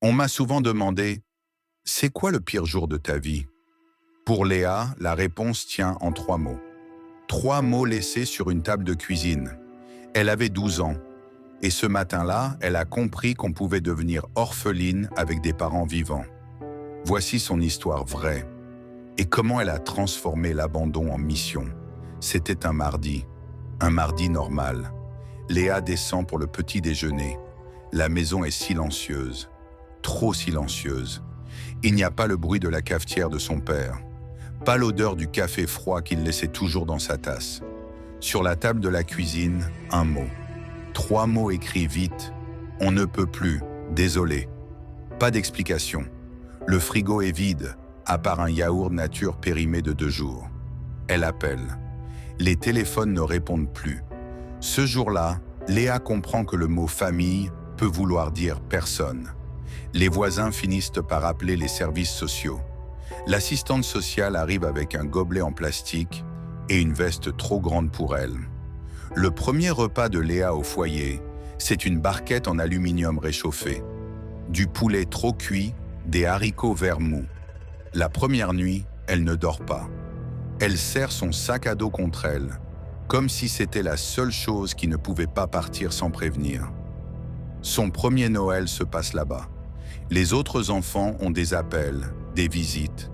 On m'a souvent demandé, c'est quoi le pire jour de ta vie? Pour Léa, la réponse tient en 3 mots. 3 mots laissés sur une table de cuisine. Elle avait 12 ans, et ce matin-là, elle a compris qu'on pouvait devenir orpheline avec des parents vivants. Voici son histoire vraie, et comment elle a transformé l'abandon en mission. C'était un mardi normal. Léa descend pour le petit déjeuner. La maison est silencieuse, trop silencieuse. Il n'y a pas le bruit de la cafetière de son père, pas l'odeur du café froid qu'il laissait toujours dans sa tasse. Sur la table de la cuisine, un mot. 3 mots écrits vite. On ne peut plus, désolé. Pas d'explication. Le frigo est vide, à part un yaourt nature périmé de 2 jours. Elle appelle. Les téléphones ne répondent plus. Ce jour-là, Léa comprend que le mot famille peut vouloir dire personne. Les voisins finissent par appeler les services sociaux. L'assistante sociale arrive avec un gobelet en plastique et une veste trop grande pour elle. Le premier repas de Léa au foyer, c'est une barquette en aluminium réchauffé. Du poulet trop cuit, des haricots verts mous. La première nuit, elle ne dort pas. Elle serre son sac à dos contre elle, comme si c'était la seule chose qui ne pouvait pas partir sans prévenir. Son premier Noël se passe là-bas. Les autres enfants ont des appels, des visites.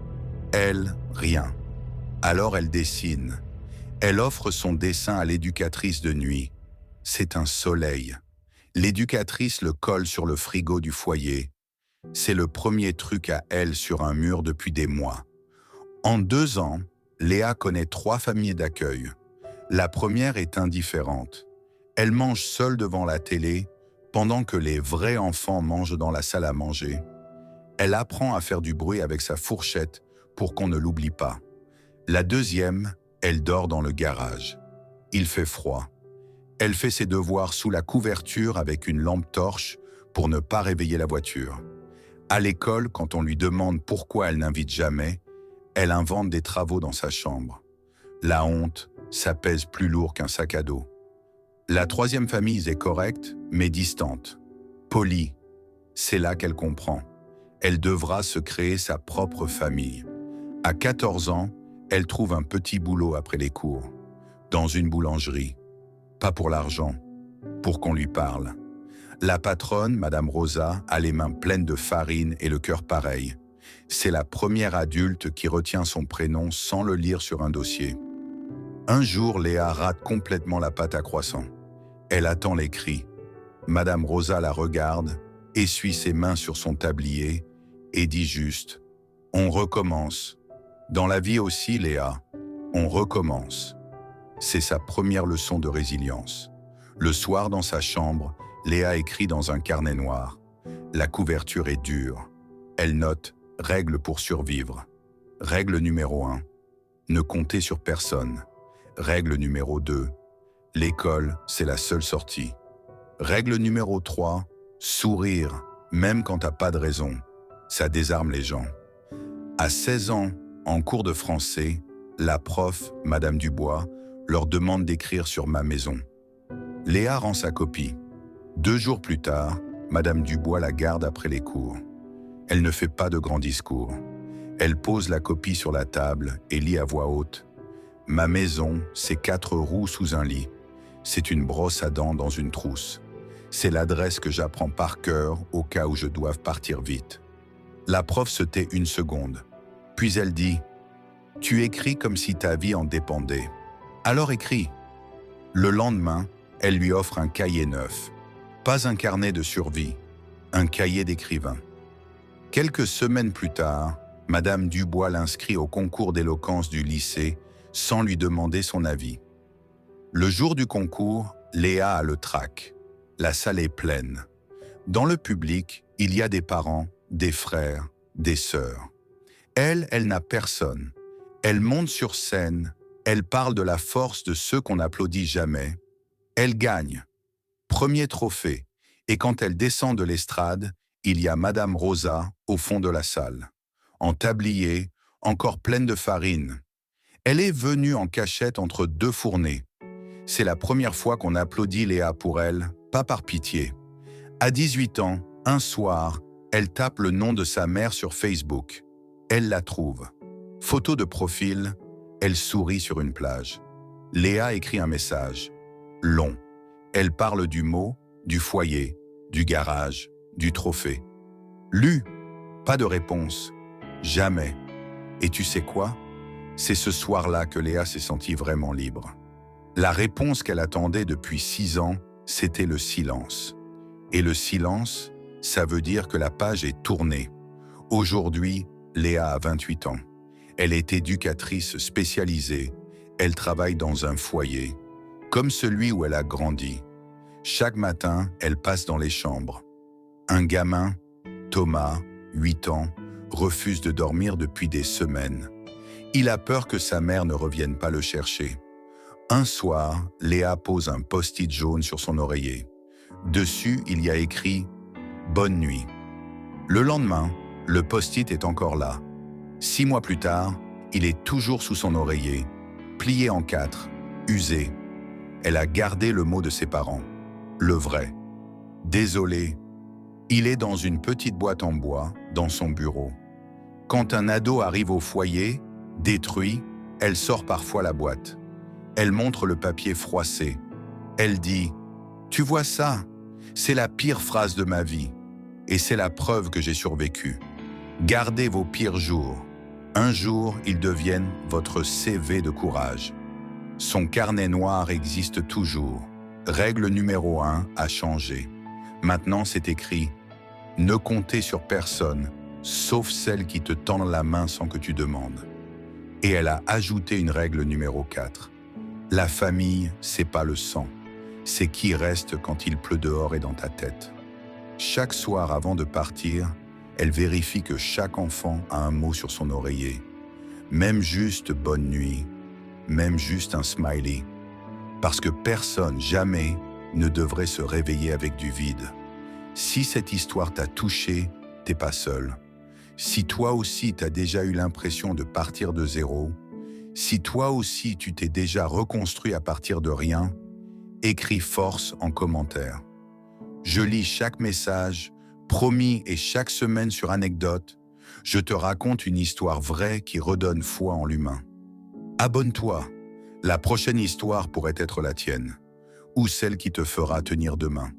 Elle, rien. Alors elle dessine. Elle offre son dessin à l'éducatrice de nuit. C'est un soleil. L'éducatrice le colle sur le frigo du foyer. C'est le premier truc à elle sur un mur depuis des mois. En 2 ans, Léa connaît 3 familles d'accueil. La première est indifférente. Elle mange seule devant la télé, pendant que les vrais enfants mangent dans la salle à manger. Elle apprend à faire du bruit avec sa fourchette pour qu'on ne l'oublie pas. La deuxième, elle dort dans le garage. Il fait froid. Elle fait ses devoirs sous la couverture avec une lampe torche pour ne pas réveiller la voiture. À l'école, quand on lui demande pourquoi elle n'invite jamais, elle invente des travaux dans sa chambre. La honte, ça pèse plus lourd qu'un sac à dos. La troisième famille est correcte, mais distante. Polie. C'est là qu'elle comprend. Elle devra se créer sa propre famille. À 14 ans, elle trouve un petit boulot après les cours, dans une boulangerie. Pas pour l'argent, pour qu'on lui parle. La patronne, Madame Rosa, a les mains pleines de farine et le cœur pareil. C'est la première adulte qui retient son prénom sans le lire sur un dossier. Un jour, Léa rate complètement la pâte à croissant. Elle attend les cris. Madame Rosa la regarde, essuie ses mains sur son tablier et dit juste « On recommence ». Dans la vie aussi, Léa, on recommence. C'est sa première leçon de résilience. Le soir, dans sa chambre, Léa écrit dans un carnet noir. La couverture est dure. Elle note « Règle pour survivre ». Règle numéro 1. Ne comptez sur personne. Règle numéro 2. L'école, c'est la seule sortie. Règle numéro 3. Sourire, même quand t'as pas de raison. Ça désarme les gens. À 16 ans, en cours de français, la prof, Madame Dubois, leur demande d'écrire sur ma maison. Léa rend sa copie. 2 jours plus tard, Madame Dubois la garde après les cours. Elle ne fait pas de grands discours. Elle pose la copie sur la table et lit à voix haute. Ma maison, c'est 4 roues sous un lit. C'est une brosse à dents dans une trousse. C'est l'adresse que j'apprends par cœur au cas où je doive partir vite. La prof se tait 1 seconde. Puis elle dit « Tu écris comme si ta vie en dépendait. Alors écris ». Le lendemain, elle lui offre un cahier neuf. Pas un carnet de survie, un cahier d'écrivain. Quelques semaines plus tard, Madame Dubois l'inscrit au concours d'éloquence du lycée sans lui demander son avis. Le jour du concours, Léa a le trac. La salle est pleine. Dans le public, il y a des parents, des frères, des sœurs. Elle n'a personne. Elle monte sur scène, elle parle de la force de ceux qu'on n'applaudit jamais. Elle gagne. Premier trophée. Et quand elle descend de l'estrade, il y a Madame Rosa au fond de la salle. En tablier, encore pleine de farine. Elle est venue en cachette entre 2 fournées. C'est la première fois qu'on applaudit Léa pour elle, pas par pitié. À 18 ans, un soir, Elle tape le nom de sa mère sur Facebook. Elle la trouve. Photo de profil, elle sourit sur une plage. Léa écrit un message. Long. Elle parle du mot, du foyer, du garage, du trophée. Lu. Pas de réponse. Jamais. Et tu sais quoi? C'est ce soir-là que Léa s'est sentie vraiment libre. La réponse qu'elle attendait depuis 6 ans, c'était le silence. Et le silence, ça veut dire que la page est tournée. Aujourd'hui, Léa a 28 ans. Elle est éducatrice spécialisée. Elle travaille dans un foyer, comme celui où elle a grandi. Chaque matin, elle passe dans les chambres. Un gamin, Thomas, 8 ans, refuse de dormir depuis des semaines. Il a peur que sa mère ne revienne pas le chercher. Un soir, Léa pose un post-it jaune sur son oreiller. Dessus, il y a écrit « Bonne nuit ». Le lendemain, le post-it est encore là. 6 mois plus tard, il est toujours sous son oreiller, plié en 4, usé. Elle a gardé le mot de ses parents, le vrai. Désolé, il est dans une petite boîte en bois, dans son bureau. Quand un ado arrive au foyer, détruit, elle sort parfois la boîte. Elle montre le papier froissé. Elle dit « Tu vois ça? C'est la pire phrase de ma vie. Et c'est la preuve que j'ai survécu. Gardez vos pires jours. Un jour, ils deviennent votre CV de courage. » Son carnet noir existe toujours. Règle numéro 1 a changé. Maintenant, c'est écrit « Ne comptez sur personne, sauf celle qui te tend la main sans que tu demandes. » Et elle a ajouté une règle numéro 4. La famille, c'est pas le sang. C'est qui reste quand il pleut dehors et dans ta tête. Chaque soir avant de partir, elle vérifie que chaque enfant a un mot sur son oreiller. Même juste bonne nuit, même juste un smiley. Parce que personne, jamais, ne devrait se réveiller avec du vide. Si cette histoire t'a touché, t'es pas seul. Si toi aussi t'as déjà eu l'impression de partir de zéro, si toi aussi tu t'es déjà reconstruit à partir de rien, écris force en commentaire. Je lis chaque message, promis, et chaque semaine sur Anecdote, je te raconte une histoire vraie qui redonne foi en l'humain. Abonne-toi, la prochaine histoire pourrait être la tienne, ou celle qui te fera tenir demain.